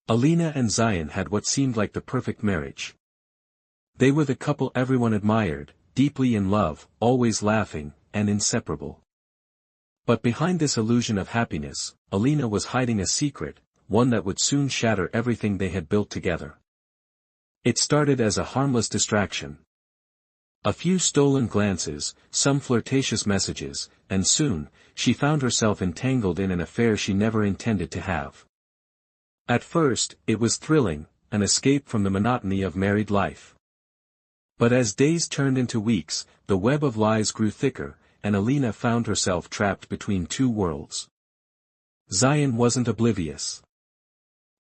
Alina and Zayan had what seemed like the perfect marriage. They were the couple everyone admired, deeply in love, always laughing, and inseparable. But behind this illusion of happiness, Alina was hiding a secret, one that would soon shatter everything they had built together. It started as a harmless distraction. A few stolen glances, some flirtatious messages, and soon, she found herself entangled in an affair she never intended to have. At first, it was thrilling, an escape from the monotony of married life. But as days turned into weeks, the web of lies grew thicker, and Alina found herself trapped between two worlds. Zayan wasn't oblivious.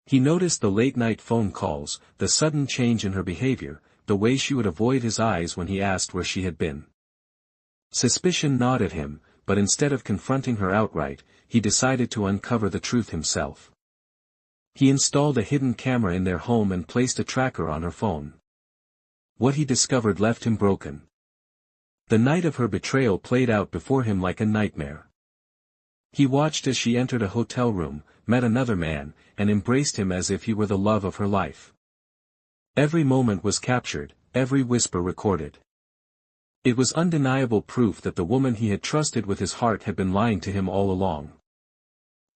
He noticed the late-night phone calls, the sudden change in her behavior, the way she would avoid his eyes when he asked where she had been. Suspicion gnawed at him, but instead of confronting her outright, he decided to uncover the truth himself. He installed a hidden camera in their home and placed a tracker on her phone. What he discovered left him broken. The night of her betrayal played out before him like a nightmare. He watched as she entered a hotel room, met another man, and embraced him as if he were the love of her life. Every moment was captured, every whisper recorded. It was undeniable proof that the woman he had trusted with his heart had been lying to him all along.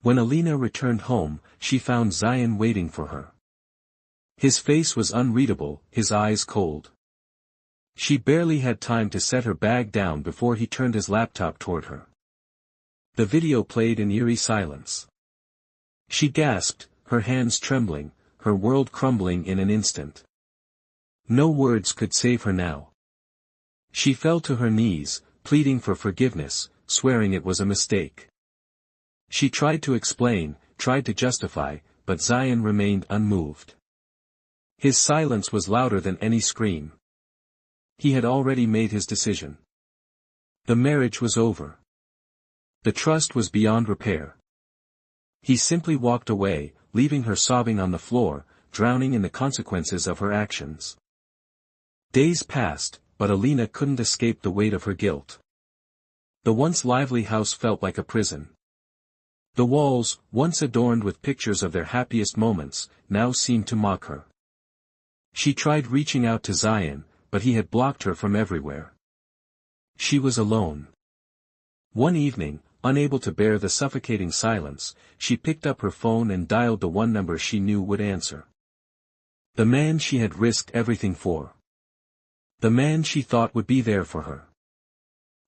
When Alina returned home, she found Zayan waiting for her. His face was unreadable, his eyes cold. She barely had time to set her bag down before he turned his laptop toward her. The video played in eerie silence. She gasped, her hands trembling, her world crumbling in an instant. No words could save her now. She fell to her knees, pleading for forgiveness, swearing it was a mistake. She tried to explain, tried to justify, but Zayan remained unmoved. His silence was louder than any scream. He had already made his decision. The marriage was over. The trust was beyond repair. He simply walked away, leaving her sobbing on the floor, drowning in the consequences of her actions. Days passed, but Alina couldn't escape the weight of her guilt. The once lively house felt like a prison. The walls, once adorned with pictures of their happiest moments, now seemed to mock her. She tried reaching out to Zayan, but he had blocked her from everywhere. She was alone. One evening, unable to bear the suffocating silence, she picked up her phone and dialed the one number she knew would answer. The man she had risked everything for. The man she thought would be there for her.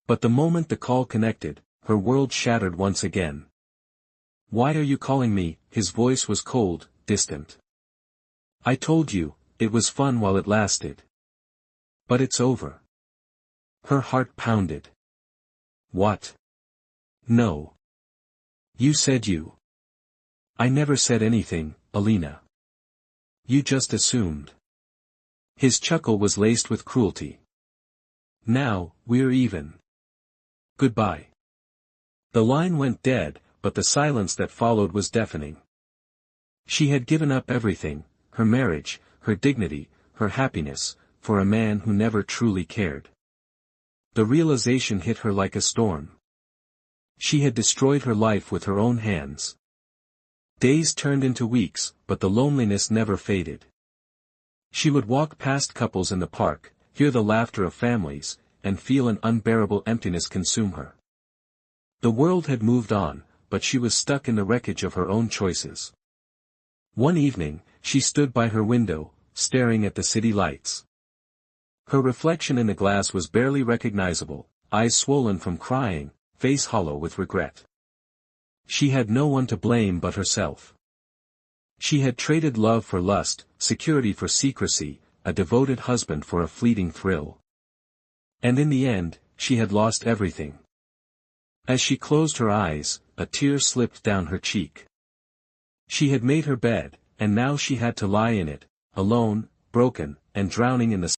But the moment the call connected, her world shattered once again. "Why are you calling me?" His voice was cold, distant. "I told you, it was fun while it lasted. But it's over." Her heart pounded. "What? No. You said you." "I never said anything, Alina. You just assumed." His chuckle was laced with cruelty. "Now, we're even. Goodbye." The line went dead, but the silence that followed was deafening. She had given up everything, her marriage, her dignity, her happiness, for a man who never truly cared. The realization hit her like a storm. She had destroyed her life with her own hands. Days turned into weeks, but the loneliness never faded. She would walk past couples in the park, hear the laughter of families, and feel an unbearable emptiness consume her. The world had moved on, but she was stuck in the wreckage of her own choices. One evening, she stood by her window, staring at the city lights. Her reflection in the glass was barely recognizable, eyes swollen from crying, face hollow with regret. She had no one to blame but herself. She had traded love for lust, security for secrecy, a devoted husband for a fleeting thrill. And in the end, she had lost everything. As she closed her eyes, a tear slipped down her cheek. She had made her bed, and now she had to lie in it, alone, broken, and drowning in the